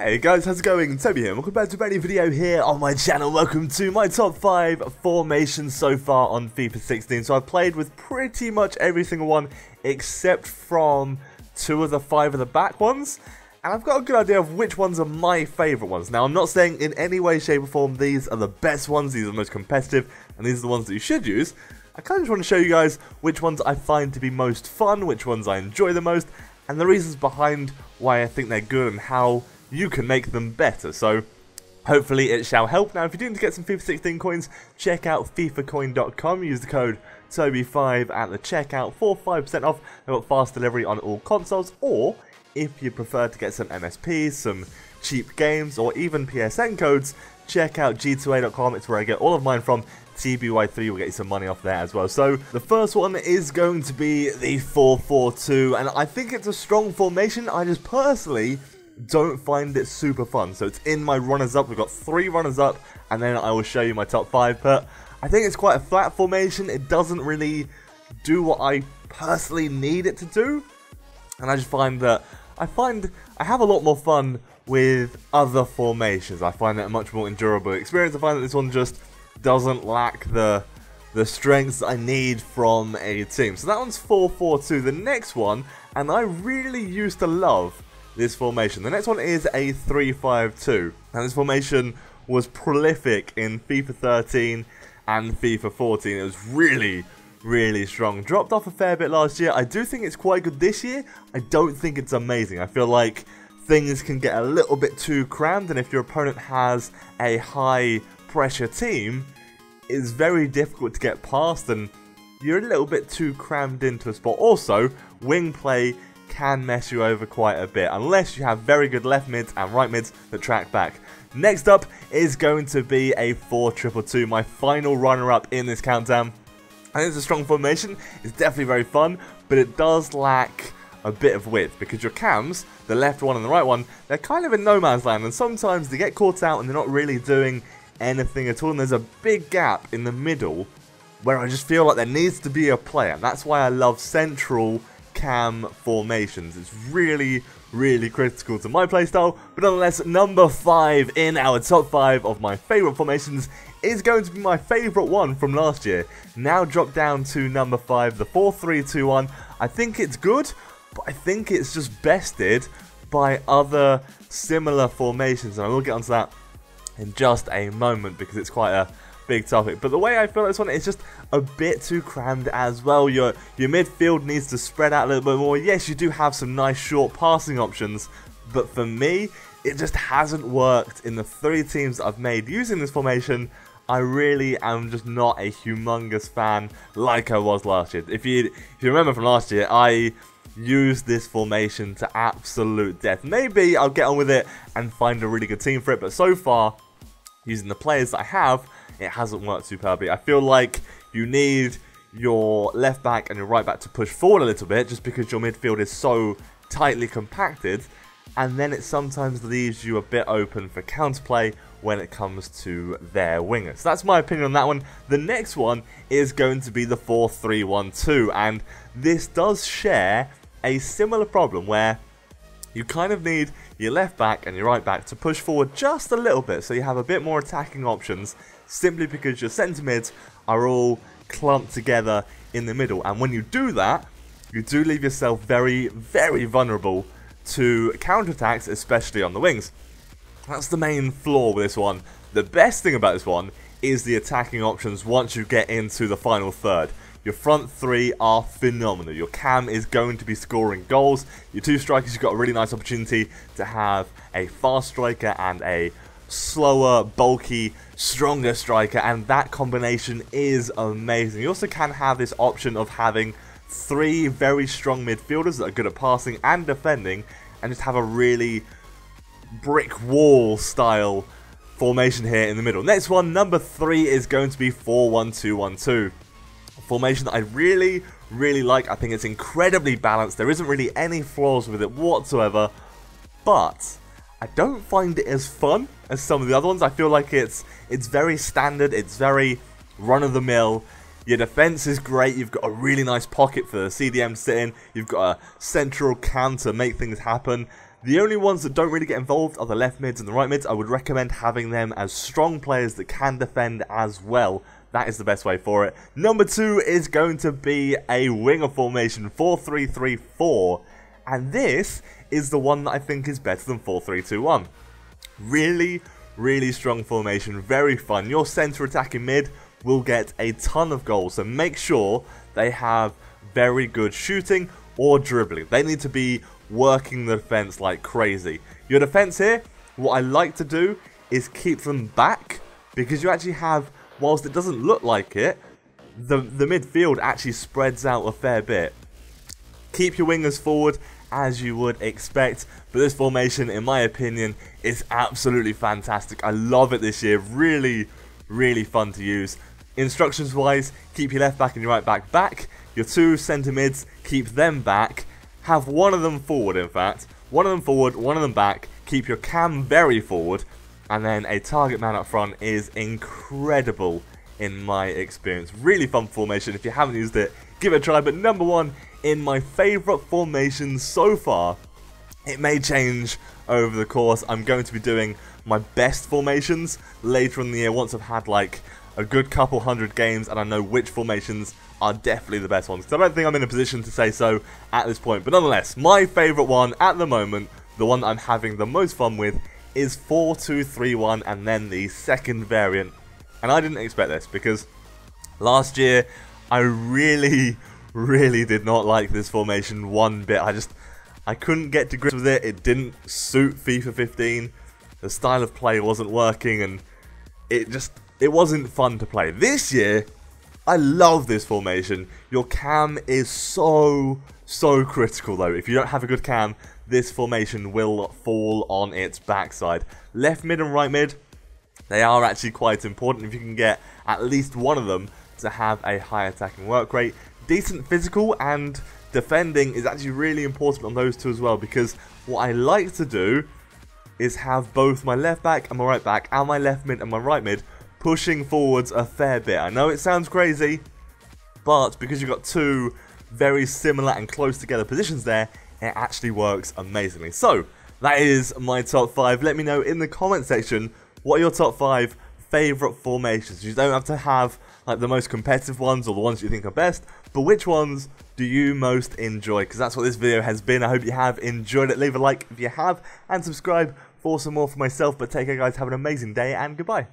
Hey guys, how's it going? Toby here. Welcome back to a brand new video here on my channel. Welcome to my top 5 formations so far on FIFA 16. So I've played with pretty much every single one except from 2 of the 5 of the back ones. And I've got a good idea of which ones are my favourite ones. Now I'm not saying in any way, shape or form these are the best ones, these are the most competitive, and these are the ones that you should use. I kind of just want to show you guys which ones I find to be most fun, which ones I enjoy the most, and the reasons behind why I think they're good and how you can make them better. So hopefully it shall help. Now if you're doing to get some FIFA 16 coins, check out fifacoin.com, use the code Toby5 at the checkout for 5% off. They've got fast delivery on all consoles, or if you prefer to get some MSPs, some cheap games, or even PSN codes, check out g2a.com, it's where I get all of mine from. TBY3 will get you some money off there as well. So the first one is going to be the 4-4-2, and I think it's a strong formation. I just personally don't find it super fun. So it's in my runners-up. We've got 3 runners-up, and then I will show you my top 5. But I think it's quite a flat formation. It doesn't really do what I personally need it to do, and I just find that I have a lot more fun with other formations. I find it a much more endurable experience. I find that this one just doesn't lack the strengths I need from a team. So that one's 4-4-2. The next one, and I really used to love this formation. The next one is a 3-5-2. And this formation was prolific in FIFA 13 and FIFA 14. It was really strong. Dropped off a fair bit last year. I do think it's quite good this year. I don't think it's amazing. I feel like things can get a little bit too crammed, and if your opponent has a high pressure team, it's very difficult to get past, and you're a little bit too crammed into a spot. Also, wing play can mess you over quite a bit unless you have very good left mids and right mids that track back. Next up is going to be a 4-2-2, my final runner-up in this countdown. I think it's a strong formation. It's definitely very fun, but it does lack a bit of width because your cams, the left one and the right one, they're kind of in no man's land, and sometimes they get caught out and they're not really doing anything at all, and there's a big gap in the middle where I just feel like there needs to be a player. That's why I love central cam formations. It's really critical to my playstyle. But nonetheless, number 5 in our top 5 of my favourite formations is going to be my favourite one from last year. Now dropped down to number 5, the 4-3-2-1. I think it's good, but I think it's just bested by other similar formations, and I will get onto that in just a moment because it's quite a big topic. But the way I feel like this one is just a bit too crammed as well. Your midfield needs to spread out a little bit more. Yes, you do have some nice short passing options, but for me, it just hasn't worked in the 3 teams that I've made using this formation. I really am just not a humongous fan like I was last year. If you remember from last year, I used this formation to absolute death. Maybe I'll get on with it and find a really good team for it, but so far, using the players that I have, it hasn't worked superbly. I feel like you need your left back and your right back to push forward a little bit just because your midfield is so tightly compacted, and then it sometimes leaves you a bit open for counterplay when it comes to their wingers. So that's my opinion on that one. The next one is going to be the 4-3-1-2, and this does share a similar problem where you kind of need your left back and your right back to push forward just a little bit so you have a bit more attacking options, simply because your centre mids are all clumped together in the middle. And when you do that, you do leave yourself very vulnerable to counterattacks, especially on the wings. That's the main flaw with this one. The best thing about this one is the attacking options once you get into the final third. Your front 3 are phenomenal. Your cam is going to be scoring goals. Your 2 strikers, you've got a really nice opportunity to have a fast striker and a slower, bulky, stronger striker, and that combination is amazing. You also can have this option of having 3 very strong midfielders that are good at passing and defending, and just have a really brick wall style formation here in the middle. Next one, number 3, is going to be 4-1-2-1-2. Formation that I really like. I think it's incredibly balanced. There isn't really any flaws with it whatsoever, but I don't find it as fun as some of the other ones. I feel like it's very standard, it's very run-of-the-mill. Your defense is great, you've got a really nice pocket for the CDM to sit in, you've got a central cam to make things happen. The only ones that don't really get involved are the left mids and the right mids. I would recommend having them as strong players that can defend as well. That is the best way for it. Number 2 is going to be a winger formation, 4-3-3-4. And this is the one that I think is better than 4-3-2-1. Really, really strong formation, very fun. Your centre attacking mid will get a ton of goals, so make sure they have very good shooting or dribbling. They need to be working the defense like crazy. Your defense here, what I like to do is keep them back, because you actually have, whilst it doesn't look like it, the midfield actually spreads out a fair bit. Keep your wingers forward as you would expect, but this formation, in my opinion, is absolutely fantastic. I love it this year. Really, really fun to use. Instructions wise, keep your left back and your right back back. Your 2 centre mids, keep them back. Have one of them forward, in fact. One of them forward, one of them back. Keep your cam very forward. And then a target man up front is incredible in my experience. Really fun formation. If you haven't used it, give it a try. But number 1 in my favourite formations so far. It may change over the course. I'm going to be doing my best formations later in the year once I've had like a good couple hundred games and I know which formations are definitely the best ones. Because I don't think I'm in a position to say so at this point. But nonetheless, my favourite one at the moment, the one that I'm having the most fun with, is 4-2-3-1 and then the second variant. And I didn't expect this because last year I really did not like this formation one bit. I couldn't get to grips with it. It didn't suit FIFA 15. The style of play wasn't working and it wasn't fun to play. This year, I love this formation. Your cam is so critical though. If you don't have a good cam, this formation will fall on its backside. Left mid and right mid, they are actually quite important. If you can get at least one of them to have a high attacking work rate. Decent physical and defending is actually really important on those two as well, because what I like to do is have both my left back and my right back and my left mid and my right mid pushing forwards a fair bit. I know it sounds crazy, but because you've got 2 very similar and close together positions there, it actually works amazingly. So that is my top 5. Let me know in the comment section what are your top 5 favourite formations. You don't have to have like the most competitive ones or the ones you think are best, but which ones do you most enjoy? Because that's what this video has been. I hope you have enjoyed it. Leave a like if you have and subscribe for some more for myself. But take care guys, have an amazing day and goodbye.